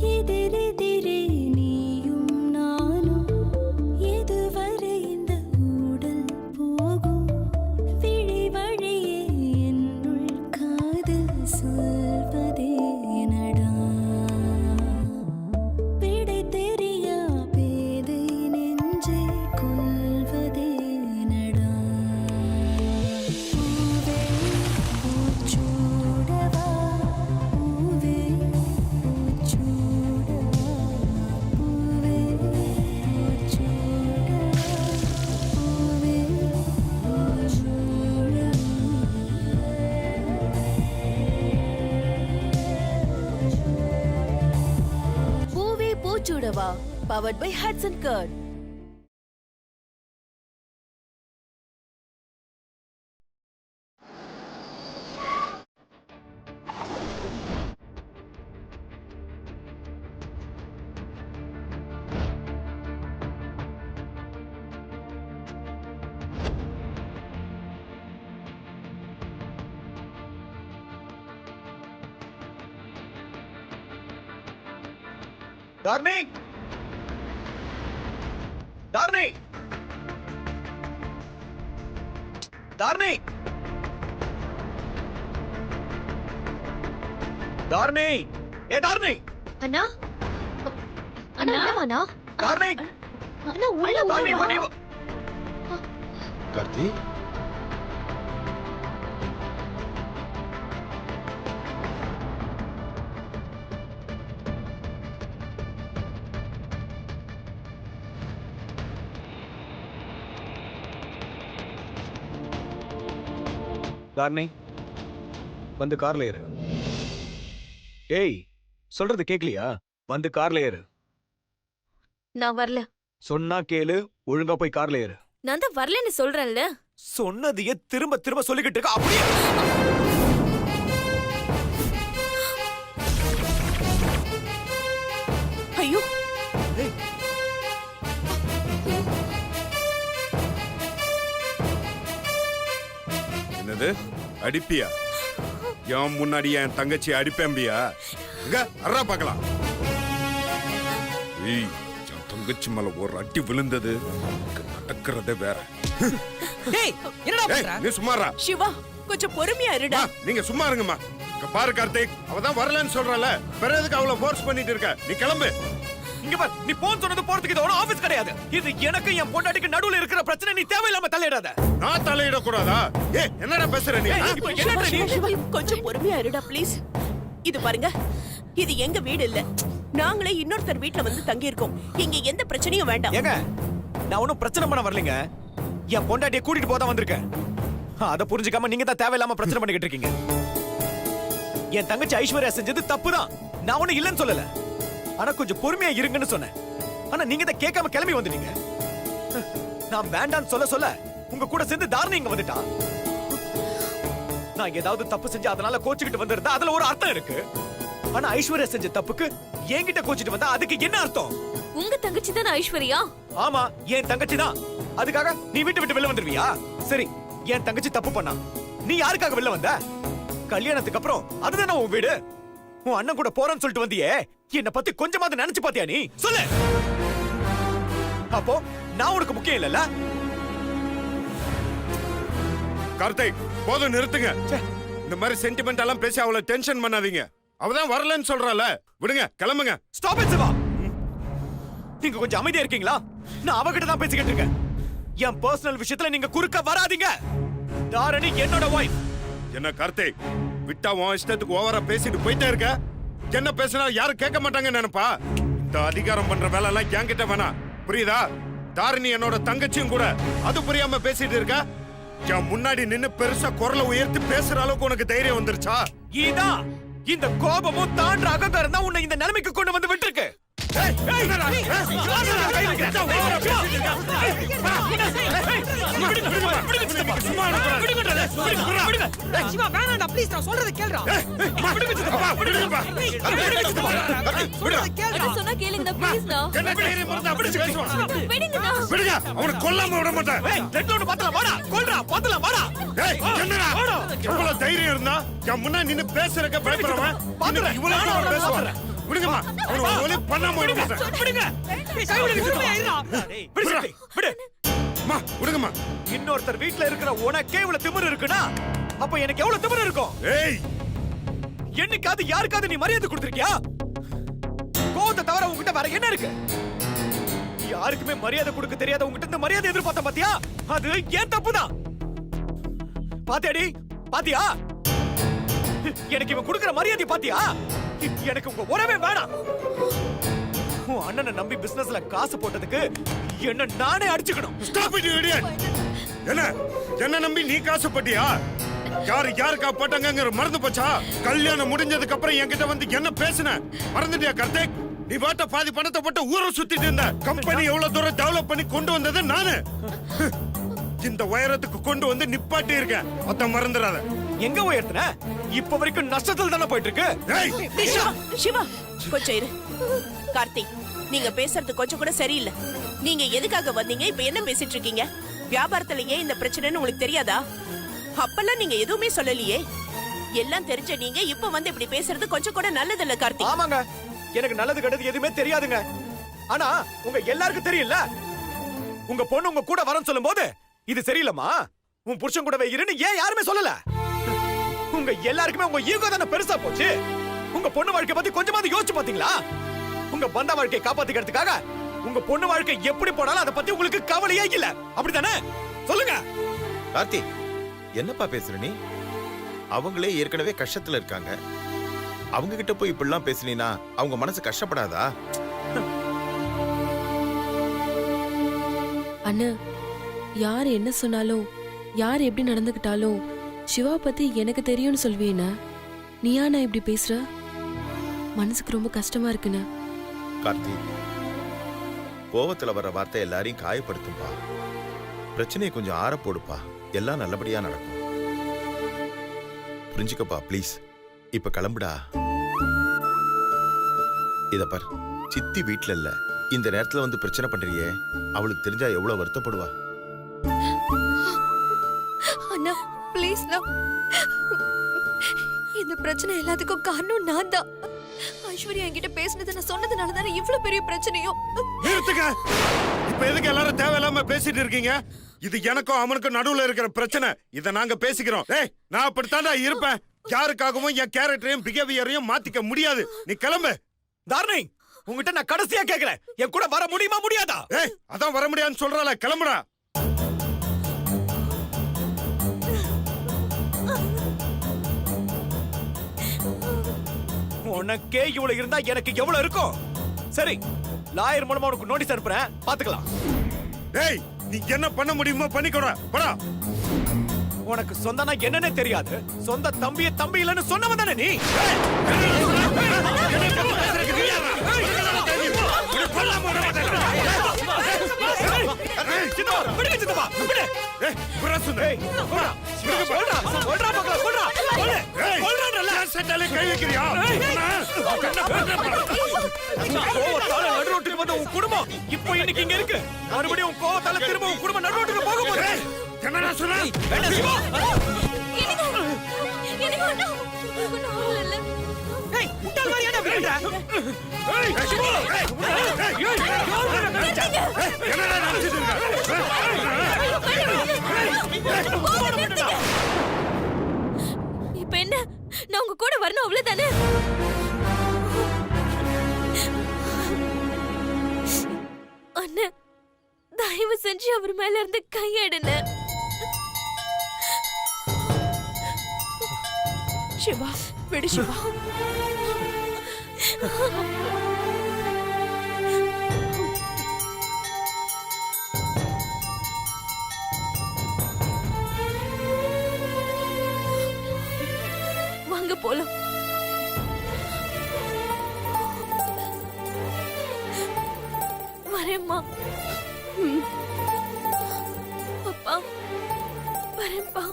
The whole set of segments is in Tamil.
எதிரெதிரே நீயும் நானும் எதுவரை இந்த ஊடல் போகும் விழி வழியே என்னுள் காதல் சொல்வதே நடா விடை தெரியா பேதை நெஞ்சை கொள்வதே நடா பூவே பூச்சூடவா பூவே பூச்சூடவா பூவே பூச்சூடவா பூவே பூவே பூச்சூடவா powered by Hudson Curd. Darling! Darling! Darling! Darling! Hey, Darling! Anna Anna Anna Darling! அண்ணா உள்ள Darling, வா. what do you... Karthi Darling, வந்து கார்ல ஏறு. ஏய், சொல்றது கேக்கலையா? வந்து கார்ல ஏறு. நான் வரல. சொன்னா கேளு, ஒழுங்கா போய் கார்ல ஏறு. நான் தான் வரலன்னு சொல்றேன்ல. சொன்னதையே திரும்ப திரும்ப சொல்லிக்கிட்டு இருக்க அப்படியே. ஐயோ ஏய், என்னது அடிப்பியா? என் முன்னாடி என் தங்கச்சி அடிப்பேம்பியா? இங்க அறா பார்க்கலாம். ஏய், என் தங்கச்சி மேல ஒரு அடி விழுந்தது, இங்க நடக்கிறதே வேற. டேய் என்னடா ஏய், பண்ற? நீ சும்மாரா? சிவா கொஞ்சம் பொறுமையா இருடா. நீங்க சும்மா இருங்கம்மா. இங்க பாரு கார்த்திக், அவதான் வரலன்னு சொல்றல, வேற எதுக்கு அவளை ஃபோர்ஸ் பண்ணிட்டு இருக்க? நீ கிளம்பு. இங்க பார், நீ போன் சொன்னது போறதுக்கு இது ஒரு ஆபீஸ் கிடையாது. இது எனக்கு என் பொண்டாட்டிக்கு நடுவுல இருக்கிற பிரச்சனை. நீ தேவையில்லாம தலையிடாத. நான் தலையிட கூடாதா? ஏய், என்னடா பேசுற நீ? ஏய், ஆ? இப்ப என்னடா நீ? கொஞ்சம் பொறுமையா இருடா ப்ளீஸ். இது பாருங்க, இது எங்க வீடு இல்ல. நாங்களே இன்னொருத்தர் வீட்ல வந்து தங்கி இருக்கோம். இங்க எந்த பிரச்சனையும் வேண்டாம். ஏங்க, நான் ஒன்னும் பிரச்சனை பண்ண வரலங்க. என் பொண்டாட்டியை கூட்டிட்டு போதான் வந்திருக்கேன். அத புரிஞ்சுக்காம நீங்க தான் தேவையில்லாம பிரச்சனை பண்ணிக்கிட்டு இருக்கீங்க. என் தங்கச்சி ஐஸ்வர்யா செஞ்சது தப்புதான். நான் ஒண்ணு இல்லைன்னு சொல்லல. ஆனா கொஞ்சம் பொறுமையா இருங்கன்னு சொன்னேன். ஆனா நீங்க தான் கேட்காம கிளம்பி வந்துட்டீங்க. நான் வேண்டான்னு சொல்ல சொல்ல உங்க கூட சேர்ந்து தாரணி இங்க வந்துட்டான். நான் ஏதாவது தப்பு செஞ்சு அதனால கோச்சுக்கிட்டு வந்திருந்தா அதுல ஒரு அர்த்தம் இருக்கு. ஆனா ஐஸ்வர்யா செஞ்ச தப்புக்கு என்கிட்ட கோச்சிட்டு வந்தா அதுக்கு என்ன அர்த்தம்? உங்க தங்கச்சி தானே ஐஸ்வர்யா? ஆமா, என் தங்கச்சி தான். அதுக்காக நீ வீட்டு விட்டு வெளில வந்துருவியா? சரி, என் தங்கச்சி தப்பு பண்ணா, நீ யாருக்காக வெளில வந்த? கல்யாணத்துக்கு அப்புறம் அதுதானே உன் வீடு. உன் அண்ணன் கூட போறேன்னு சொல்லிட்டு வந்தியே, என்ன பத்தி கொஞ்சமாவது நினைச்சு பாத்தியா நீ? சொல்லு. அப்போ நான் உனக்கு முக்கியம் இல்லல்ல? கார்த்திக், போதும் நிறுத்துங்க. இந்த மாதிரி சென்டிமெண்ட் எல்லாம் பேசி அவளை டென்ஷன் பண்ணாதீங்க. அவதான் வரலன்னு சொல்றால, விடுங்க, கிளம்புங்க. Stop it Shiva. நீங்க கொஞ்சம் அமைதியா இருக்கீங்களா? நான் அவகிட்ட தான் பேசிக்கிட்டு இருக்கேன். என் பர்சனல் விஷயத்துல நீங்க குறுக்க வராதீங்க. தாரணி என்னோட வைஃப். என்ன கார்த்திக், விட்டா உன் இஷ்டத்துக்கு ஓவரா பேசிட்டு போயிட்டே இருக்க. என்ன பேசினா யாரும் கேட்க மாட்டாங்கன்னு நினைப்பா? இந்த அதிகாரம் பண்ற வேலை எல்லாம் என்கிட்ட வேணாம், புரியுதா? தாரணி என்னோட தங்கச்சியும் கூட. அது புரியாம பேசிட்டு இருக்க. என் முன்னாடி நின்னு பெருசா குரலை உயர்த்தி பேசுற அளவுக்கு உனக்கு தைரியம் வந்துருச்சா? இதான் இந்த கோபமும் தாண்ட அகங்காரம் தான் உன்னை இந்த நிலைமைக்கு கொண்டு வந்து விட்டுருக்கு. சிவா வேணாம்டா ப்ளீஸ், நான் சொல்றத கேளுடா. அட சொன்னா கேளுங்கடா ப்ளீஸ்டா. விடுங்கடா. விடுங்க, அவனை கொல்லாம விட மாட்டேன். எவ்வளவு தைரியம் இருந்தா என் முன்னாடி நின்னு பேசுறக்க பயப்படுறவன் இவ்வளவு பேசுவான். விடுங்கம்மா அவனை ஒலி பண்ணாம விட மாட்டேன் விடுங்க. ஏய், கை விடுங்க, சும்மா இருடா. விடு சக்தி, விடு. அம்மா விடுங்கம்மா இன்னொருத்தர் வீட்ல இருக்கிற உனக்கே இவ்வளவு திமிரு இருக்குன்னா அப்ப எனக்கு எவ்வளவு திமிரு இருக்கும்? ஏய் என்னைக்காவது யாருக்காவது நீ மரியாதை கொடுத்திருக்கியா? கோவத்தை தவிர உன்கிட்ட வேற என்ன இருக்கு? யாருக்குமே மரியாதை கொடுக்க தெரியாத உன்கிட்ட இந்த மரியாதை எதிர்பார்த்த பாத்தியா? அது ஏன் தப்புதான். பாத்தியாடி, பாத்தியா? எனக்கு இவன் கொடுக்கிற மரியாதை பாத்தியா? எனக்கு உங்க உறவே வேணாம். உன் அண்ணனை நம்பி பிசினஸ்ல காசு போட்டதுக்கு என்ன நானே அடிச்சுக்கணும். Stop it you idiot. என்ன நம்பி நீ காசுப்பட்டியா? யாருக்கா போட்டாங்கங்கிற மறந்து போச்சா? கல்யாணம் முடிஞ்சதுக்கு அப்புறம் என்கிட்ட வந்து என்ன பேசுன மறந்துட்டியா கார்த்திக்? நீ பாட்ட பாதி பணத்தை போட்டு ஊரை சுத்திட்டு இருந்த. கம்பெனி எவ்வளவு தூரம் டெவலப் பண்ணி கொண்டு வந்தது நானு. இந்த உயரத்துக்கு கொண்டு வந்து நிப்பாட்டி இருக்கேன். அத மறந்துடாத. எங்க உயர்த்தன? இப்ப வரைக்கும் நஷ்டத்துல தானே போயிட்டு இருக்கு. ஏய் சிவா, சிவா கொஞ்சம் இரு. கார்த்திக், நீங்க பேசுறது கொஞ்சம் கூட சரியில்லை. நீங்க எதுக்காக வந்தீங்க? இப்ப என்ன பேசிட்டு இருக்கீங்க? வியாபாரத்துல ஏன் இந்த பிரச்சனைன்னு உங்களுக்கு தெரியாதா? அப்பெல்லாம் நீங்க எதுவுமே சொல்லலையே. எல்லாம் தெரிஞ்ச நீங்க இப்ப வந்து இப்படி பேசுறது கொஞ்சம் கூட நல்லது இல்ல கார்த்திக். ஆமாங்க, எனக்கு நல்லது கெட்டது எதுவுமே தெரியாதுங்க. ஆனா உங்க எல்லாருக்கும் தெரியல. உங்க பொண்ணு உங்க கூட வரன்னு சொல்லும்போது இது சரியில்லம்மா, உன் புருஷன் கூடவே இருன்னு ஏன் யாருமே சொல்லல? உங்க எல்லாருக்குமே உங்க ஈகோ தானே பெருசா போச்சு. உங்க பொண்ணு வாழ்க்கை பத்தி கொஞ்சமாவது யோசிச்சு பாத்தீங்களா? உங்க பந்த வாழ்க்கையை காப்பாத்திக்கிறதுக்காக உங்க பொண்ணு வாழ்க்கை எப்படி போனாலும் அதை பத்தி உங்களுக்கு கவலையே இல்ல, அப்படித்தானே? சொல்லுங்க. கார்த்தி, என்னப்பா பேசுற நீ? அவங்களே ஏற்கனவே கஷ்டத்துல இருக்காங்க. அவங்க கிட்ட போய் இப்படிலாம் பேசினா அவங்க மனசு கஷ்டப்படாதா? அண்ணா, யார் என்ன சொன்னாலும் யார் எப்படி நடந்துக்கிட்டாலும் சிவா பத்தி எனக்கு தெரியும்னு சொல்வீனா? நீயா நான் இப்படி பேசுற? மனசுக்கு ரொம்ப கஷ்டமா இருக்குண்ணா. கார்த்தி, கோவத்துல வர்ற வார்த்தை எல்லாரையும் காயப்படுத்தும்பா. பிரச்சனையை கொஞ்சம் ஆற போடுப்பா. எல்லாம் நல்லபடியா நடக்கும். புரிஞ்சுக்கப்பா ப்ளீஸ். இப்ப கிளம்புடா. இத பார், சித்தி வீட்ல இல்ல. இந்த நேரத்துல வந்து பிரச்சனை பண்றியே, அவளுக்கு தெரிஞ்சா எவ்வளவு வருத்தப்படுவா. அண்ணா ப்ளீஸ் நான் இந்த பிரச்சனை எல்லாத்துக்கும் காரணம் நான் தான். ஐஸ்வர்யா என்கிட்ட பேசினது நான் சொன்னதுனால தானே இவ்வளவு பெரிய பிரச்சனையும். நிறுத்துங்க. இப்ப எதுக்கு எல்லாரும் தேவையில்லாம பேசிட்டு இருக்கீங்க? இது எனக்கும் அவனுக்கும் நடுவுல இருக்கிற பிரச்சனை. இத நாங்க பேசிக்கிறோம். ஏய், நான் அப்படித்தாண்டா இருப்பேன். யாருக்காகவும் என் கேரக்டரையும் பிஹேவியரையும் மாத்திக்க முடியாது. நீ கிளம்பு. தாரணி, உங்ககிட்ட நான் கடைசியா கேக்குறேன், என் கூட வர முடியுமா முடியாதா? ஏய், அதான் வர முடியாதுன்னு சொல்றாள. கிளம்புடா. உனக்கே இவ்வளவு இருந்தா எனக்கு எவ்வளவு இருக்கும்? சரி, லாயர் மூலமா உனக்கு நோட்டீஸ் அனுப்புறேன், பாத்துக்கலாம். ஏய், நீ என்ன பண்ண முடியுமோ பண்ணிக்கோடா. போடா. உனக்கு சொந்தனா என்னன்னே தெரியாது. சொந்த தம்பிய தம்பி இல்லன்னு சொன்னவன் தானே நீ? சித்தப்பா, விடுங்க சித்தப்பா, விடு. ஏய், புறா சுந்தர். ஏய், போடா. சொல்றா, சொல்றா மக்களே, சொல்றா. சொல்லு. ஏய், சொல்றேன்ல. என் சட்டையில கை வைக்கிறியா? கோவத்தால நடுரோட்டுக்கு வந்த உன் குடும்பம் இப்போ இன்னைக்கு இங்க இருக்கு. மறுபடியும் உன் கோவத்தால திரும்ப உன் குடும்பம் நடுரோட்டுக்கு போக போகுது. ஏய், என்னடா சொன்ன? வேண்டாம் சிவா. எனக்கு ஒண்ணும் இல்ல. ஏய், முட்டாள் மாதிரி ஏன்டா விளையாடுற? ஏய், சிவா. ஏய், என்னடா நினைச்சிட்டு இருக்க? இப்ப என்ன? நான் உங்க கூட வரணும் அவ்வளவுதானே? அண்ணா, தயவு செஞ்சு அவர் மேல இருந்து கையெடுன. சிவா, விடு சிவா. வாங்க போலாம். வரேம்மா. அப்பா, வரேன்ப்பா.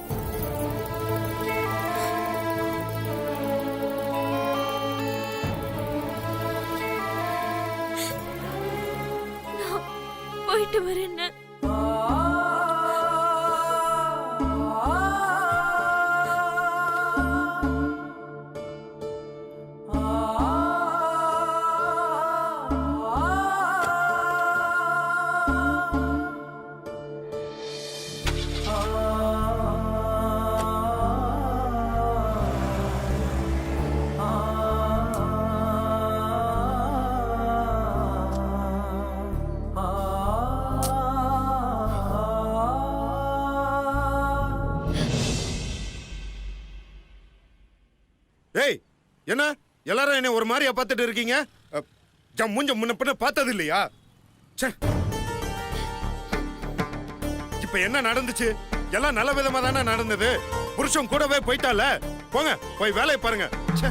நான் போயிட்டு வரேன். என்ன எல்லாரும் என்ன ஒரு மாதிரியா பார்த்துட்டு இருக்கீங்க? மூஞ்ச முன்ன பின்ன பார்த்தது இல்லையா? ச்சே. இப்ப என்ன நடந்துச்சு? எல்லாம் நல்ல விதமா தானே நடந்தது. புருஷன் கூடவே போயிட்டால. போங்க போய் வேலையை பாருங்க. ச்சே.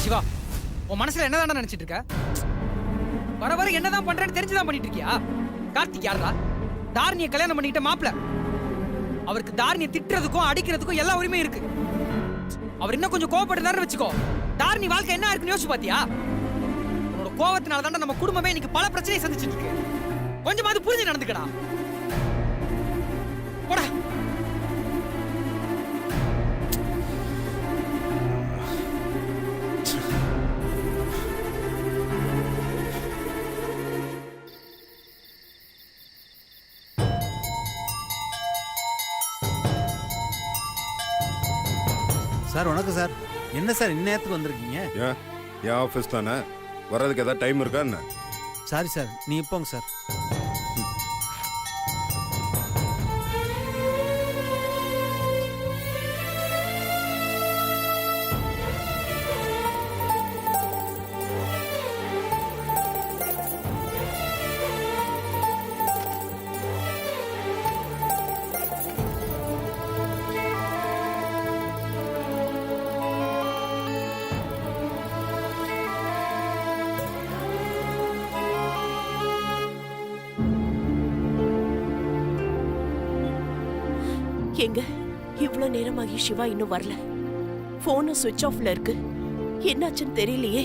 சிவா, உன் மனசுல என்னதான் நினைச்சிட்டு இருக்க? வர வர என்னதான் பண்றேன்னு தெரிஞ்சுதான் பண்ணிட்டு இருக்கியா? கார்த்திக் யாரா? தாரணியை கல்யாணம் பண்ணிக்கிட்ட மாப்பிள்ள. அவருக்கு தாரணியை திட்டுறதுக்கும் அடிக்கிறதுக்கும் எல்லா உரிமையும் இருக்கு. அவர் இன்னும் கொஞ்சம் கோவப்பட்டுதாரு வச்சுக்கோ, தாரணி வாழ்க்கை என்ன இருக்குன்னு யோசிச்சு பாத்தியா? உன்னோட கோவத்தினால தாண்டா நம்ம குடும்பமே இன்னைக்கு பல பிரச்சனையை சந்திச்சுட்டு இருக்கு. கொஞ்சமாவது புரிஞ்சு நடந்துக்கடா. போடா. சார் வணக்கம் சார். என்ன சார் இந்நேரத்துக்கு வந்திருக்கீங்க? ஏன் என் ஆஃபீஸ் தானே, வர்றதுக்கு ஏதாவது டைம் இருக்கா என்ன? சாரி சார், நீ போங்க சார். எங்க இவ்ளோ நேரமாகி சிவா இன்னும் வரல. போனும் சுவிட்ச் ஆஃப்ல இருக்கு. என்னாச்சுன்னு தெரியலையே.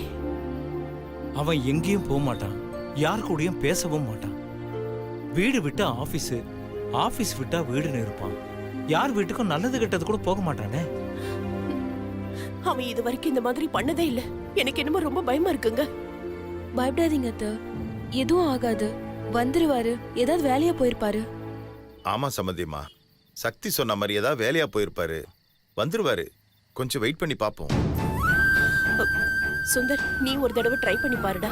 அவன் எங்கேயும் போக மாட்டான், யார் கூடயும் பேசவும் மாட்டான். வீடு விட்டா ஆபீஸ், ஆபீஸ் விட்டா வீடுன்னு இருப்பான். யார் வீட்டுக்கும் நல்லது கெட்டது கூட போக மாட்டானே. அவன் இது வரைக்கும் இந்த மாதிரி பண்ணதே இல்ல. எனக்கு என்னமோ ரொம்ப பயமா இருக்குங்க. பயப்படாதீங்க அத்தை, எதுவும் ஆகாது. வந்துருவாரு, ஏதாவது வேலையா போயிருப்பாரு. ஆமா சம்மந்தியம்மா, சக்தி சொன்ன மாதிரி ஏதாவது வேலையா போயிருப்பாரு. வந்துருவாரு, கொஞ்சம் வெயிட் பண்ணி பாப்போம். சுந்தர், நீ ஒரு தடவை ட்ரை பண்ணி பாருடா.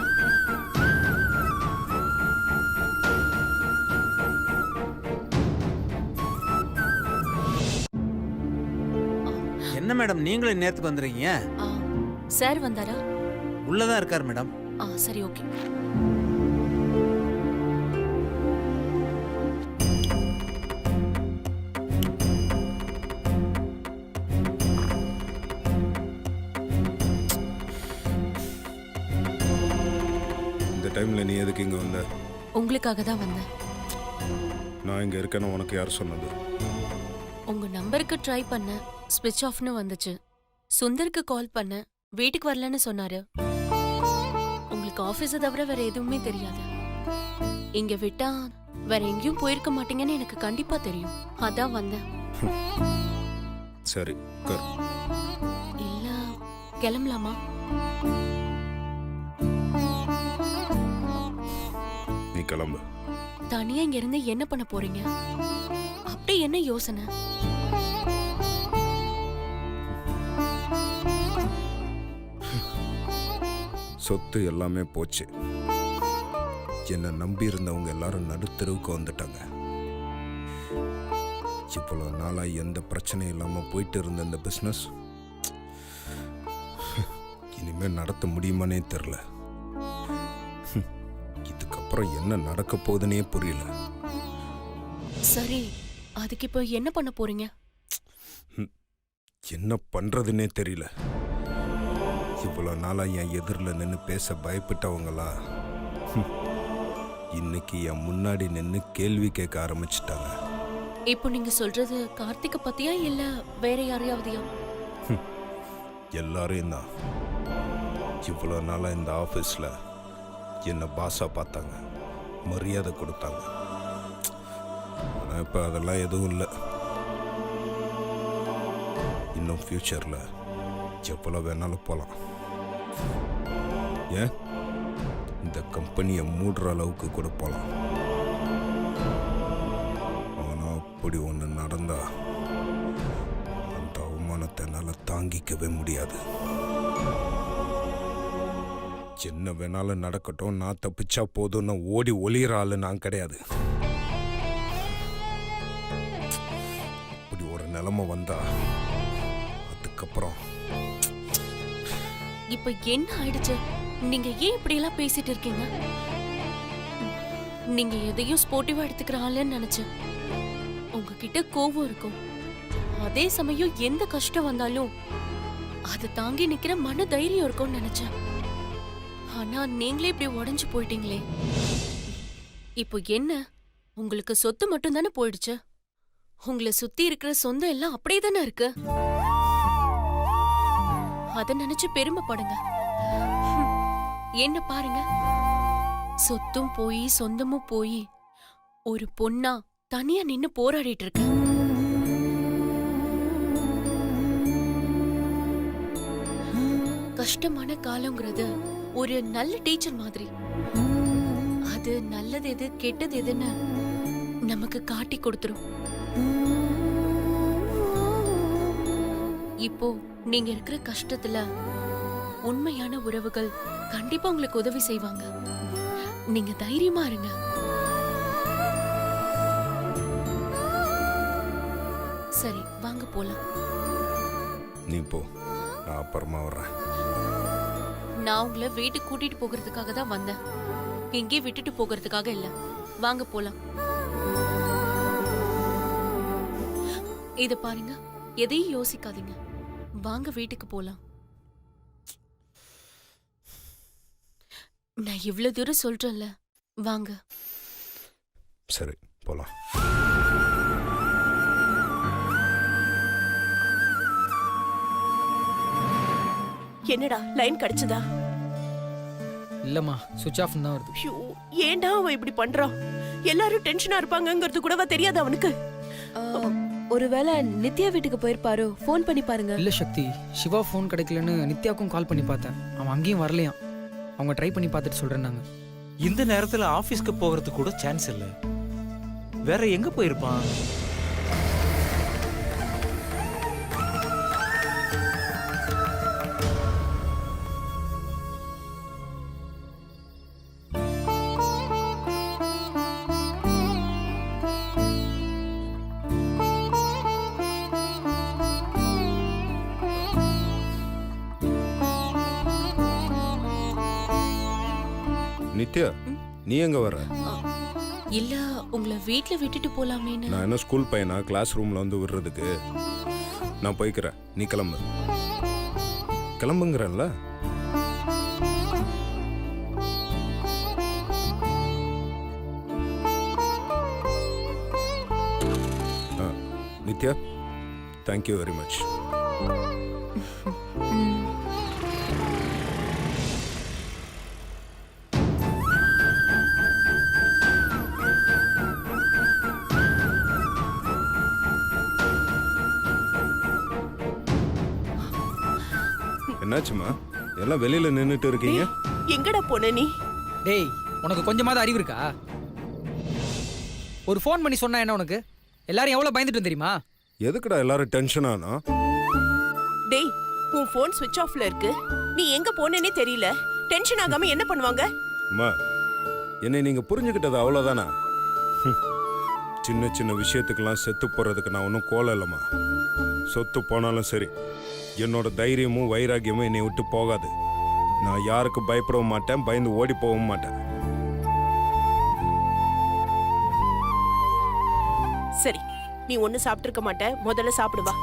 என்ன மேடம் நீங்களும் இந்நேரத்துக்கு வந்துருக்கீங்க? சார் வந்தாரா? உள்ளதான் இருக்கார் மேடம். சரி, ஓகே. இந்த டைம்ல நீ எதுக்கு இங்க வந்த? உங்களுக்காக தான் வந்தேன். நான் இங்க இருக்கேன்னு உனக்கு யார் சொன்னது? உங்க நம்பருக்கு ட்ரை பண்ண, ஸ்விட்ச் ஆஃப்னு வந்துச்சு. சுந்தருக்கு கால் பண்ண, வீட்டுக்கு வரலன்னு சொன்னாரு. உங்களுக்கு ஆபீஸை தவிர வேற எதுவுமே தெரியாது. இங்க விட்டா வேற எங்கேயும் போயிருக்க மாட்டீங்கன்னு எனக்கு கண்டிப்பா தெரியும். அதான் வந்தேன். சரி, இல்ல கிளம்பலாமா? நீ கிளம்பு. தனியா இங்க இருந்து என்ன பண்ண போறீங்க? அப்படி என்ன யோசனை? சொத்து எல்லாமே போச்சு. என்னை நம்பி இருந்தவங்க எல்லாரும் நடுத்தெருவுக்கு வந்துட்டாங்க. இவ்வளோ நாளா எந்த பிரச்சனையும் இல்லாம போயிட்டு இருந்த இந்த பிசினஸ் இனிமே நடத்த முடியுமானே தெரியல. இதுக்கப்புறம் என்ன நடக்க போகுதுன்னே புரியல. சரி, அதுக்கு இப்போ என்ன பண்ண போறீங்க? என்ன பண்றதுன்னே தெரியல. இவ்வளோ நாளா என் எதிரில் நின்று பேச பயப்பட்டவங்களா இன்னைக்கு என் முன்னாடி நின்று கேள்வி கேட்க ஆரம்பிச்சிட்டாங்க. இப்போ நீங்க சொல்றது கார்த்திகை பத்தியா இல்ல வேற யாரையாவதையா? எல்லாரையும் தான். இவ்வளோ நாளா இந்த ஆஃபீஸில் என்னை பாஸா பார்த்தாங்க, மரியாதை கொடுத்தாங்க. ஆனால் இப்போ அதெல்லாம் எதுவும் இல்லை. இன்னும் ஃப்யூச்சரில் எவ்வளோ வேணாலும் போகலாம். ஏன் இந்த கம்பெனியை மூடுற அளவுக்கு கூட போகலாம். ஆனால் அப்படி ஒன்று நடந்தா அந்த அவமானம் அவமானத்தை என்னால தாங்கிக்கவே முடியாது. என்ன வேணாலும் நடக்கட்டும், நான் தப்பிச்சா போதும்னு ஓடி ஒளியிற ஆளு நான் கிடையாது. இப்படி ஒரு நிலைமை வந்தா அதுக்கப்புறம் இப்ப என்ன ஆயிடுச்சு? நீங்க ஏன் இப்படி எல்லாம் பேசிட்டு இருக்கீங்க? நீங்க எதையும் ஸ்போர்ட்டிவா எடுத்துக்கிற ஆளுன்னு நினைச்சேன். உங்ககிட்ட கோவம் இருக்கும், அதே சமயம் எந்த கஷ்டம் வந்தாலும் அதை தாங்கி நிக்கிற மன தைரியம் இருக்கும்னு நினைச்சேன். ஆனா நீங்களே இப்படி உடைஞ்சு போயிட்டீங்களே. இப்போ என்ன, உங்களுக்கு சொத்து மட்டும் தானே போயிடுச்சு? உங்களை சுத்தி இருக்கிற சொந்தம் எல்லாம் அப்படியே தானே இருக்கு. அத நினைச்சு பெருமைப்படுங்க. என்ன பாருங்க, சொத்தும் போய் சொந்தமும் போய் ஒரு பொண்ணா தனியா நின்னு போராடிட்டு இருக்க. கஷ்டமான காலங்கிறது ஒரு நல்ல டீச்சர் மாதிரி. அது நல்லது எது கெட்டது எதுன்னு நமக்கு காட்டி கொடுத்துரும். இப்போ நீங்க இருக்கிற கஷ்டத்துல உண்மையான உறவுகள் கண்டிப்பா உங்களுக்கு உதவி செய்வாங்க. நீங்க தைரியமா இருங்க. சரி, வாங்க போலாம். நீ போ, நான் அப்புறமா வர்றேன். நான் உங்களை வீட்டுக்கு கூட்டிட்டு போகிறதுக்காக தான் வந்தேன், இங்கே விட்டுட்டு போகிறதுக்காக இல்ல. வாங்க போலாம். இத பாருங்க, எதையும் யோசிக்காதீங்க. வாங்க வீட்டுக்கு போலாம். நான் இவ்வளவு தூரம் சொல்றேன்ல, வாங்க. சரி, போலாம். என்னடா லைன் கிடைச்சதா? இல்லம்மா, சுவிட்ச் ஆஃப் தான் வருது. ஐயோ, ஏன்டா அவன் இப்படி பண்றான்? எல்லாரும் டென்ஷனா இருப்பாங்கங்கிறது கூடவா தெரியாது அவனுக்கு? ஒருவேளை நித்யா வீட்டுக்கு போயிருப்பாரோ? ஃபோன் பண்ணி பாருங்க. இல்ல சக்தி, சிவா ஃபோன் கிடைக்கலன்னு நித்யாவுக்கும் கால் பண்ணி பார்த்தேன். அவன் அங்கேயும் வரலையாம். அவங்க ட்ரை பண்ணி பார்த்துட்டு சொல்றேன்னாங்க. இந்த நேரத்துல ஆபீஸ்க்கு போகிறதுக்கு கூட சான்ஸ் இல்ல. வேற எங்க போயிருப்பான்? நித்யா, நீ எங்க வர? இல்ல, உங்களை வீட்ல விட்டுட்டு போலாமேன்னு. நான் என்ன ஸ்கூல் பையனா கிளாஸ் ரூம்ல வந்து விடுறதுக்கு? நான் போய்க்கிறேன், நீ கிளம்பு. கிளம்புங்கிறேன்ல. Nithya, thank you very much. என்னாச்சுமா, எல்லாம் வெளியில நின்னுட்டு இருக்கீங்க? எங்கடா போன நீ? டேய், உனக்கு கொஞ்சமாவது அறிவு இருக்கா? ஒரு ஃபோன் பண்ணி சொன்னா என்ன உனக்கு? எல்லாரும் எவ்வளவு பயந்துட்டு தெரியுமா? எதுக்குடா எல்லாரும் டென்ஷன் ஆனா? டேய், உன் ஃபோன் ஸ்விட்ச் ஆஃப்ல இருக்கு. நீ எங்க போனேனே தெரியல. டென்ஷன் ஆகாம என்ன பண்ணுவாங்க? அம்மா, என்னை நீங்க புரிஞ்சுக்கிட்டது அவ்வளவுதானா? சின்ன சின்ன விஷயத்துக்கெல்லாம் செத்து போறதுக்கு நான் ஒன்றும் கோலம் இல்லைம்மா. சொத்து போனாலும் சரி, என்னோட தைரியமும் வைராக்கியமும் என்னை விட்டு போகாது. நான் யாருக்கு பயப்படவும் மாட்டேன், பயந்து ஓடி போகவும் மாட்டேன். சரி, நீ ஒண்ணு சாப்பிட்டிருக்க மாட்ட. முதல்ல சாப்பிடுவா.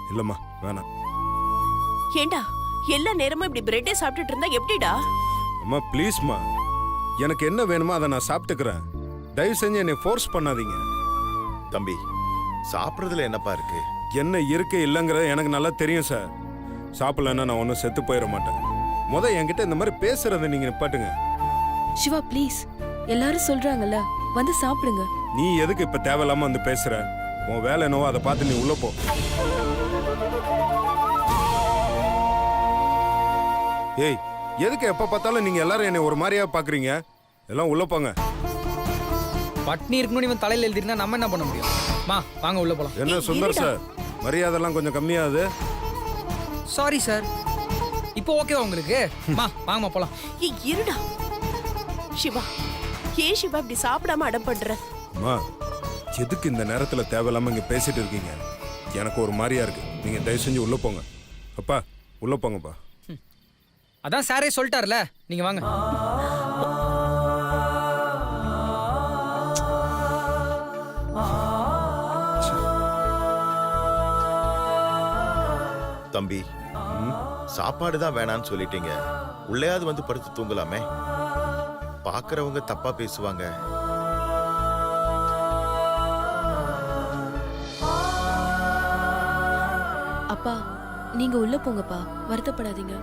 இல்லம்மா, வேணாம். ஏண்டா எல்லா நேரமும் இப்படி பிரெட்டே சாப்பிட்டுட்டு இருந்தா எப்படிடா? அம்மா ப்ளீஸ்மா, எனக்கு என்ன வேணுமோ அதை நான் சாப்பிட்டுக்கிறேன். தயவு செஞ்சு என்னை ஃபோர்ஸ் பண்ணாதீங்க. தம்பி, சாப்பிட்றதுல என்னப்பா இருக்கு? என்ன இருக்கு இல்லைங்கிறது எனக்கு நல்லா தெரியும் சார். சாப்பிடலன்னா நான் ஒன்றும் செத்து போயிட மாட்டேன். என்கிட்ட இந்த மாதிரி பேசுறதை நீங்க நிப்பாட்டுங்க. சிவா ப்ளீஸ், எல்லாரும் சொல்றாங்கல்ல, வந்து சாப்பிடுங்க. நீ எதுக்கு இப்ப தேவையில்லாம வந்து பேசுற? உன் வேலை என்னவோ அதை பார்த்து நீ உள்ள போ. ஏய், எதுக்கு எப்ப பார்த்தாலும் நீங்க எல்லாரும் என்னை ஒரு மாதிரியா பாக்குறீங்க? எல்லாம் உள்ள போங்க. பட்னி இருக்கணும் இவன் தலையில எழுதிருந்தா நம்ம என்ன பண்ண முடியும்? மா, வாங்க உள்ள போலாம். என்ன சுந்தர் சார், மரியாதைலாம் கொஞ்சம் கம்மியாகுது. Sorry sir. இப்போ ஓகேவா உங்களுக்கு? மா வாங்கம்மா போலாம். ஏய், இருடா சிவா. ஏன் சிவா இப்படி சாப்பிடாம அடம் பண்ற? அம்மா எதுக்கு இந்த நேரத்துல தேவையில்லாம இங்க பேசிட்டு இருக்கீங்க? எனக்கு ஒரு மாதிரியா இருக்கு. நீங்க தயவு செஞ்சு உள்ள போங்க. அப்பா உள்ள போங்கப்பா. அதான் சாரே சொல்லிட்டார்ல, நீங்க வாங்க. தம்பி சாப்பாடு தான் வேணான்னு சொல்லிட்டீங்க, உள்ளேயாவது வந்து படுத்து தூங்கலாமே. பாக்குறவங்க தப்பா பேசுவாங்க. அப்பா நீங்க உள்ள போங்கப்பா, வருத்தப்படாதீங்க.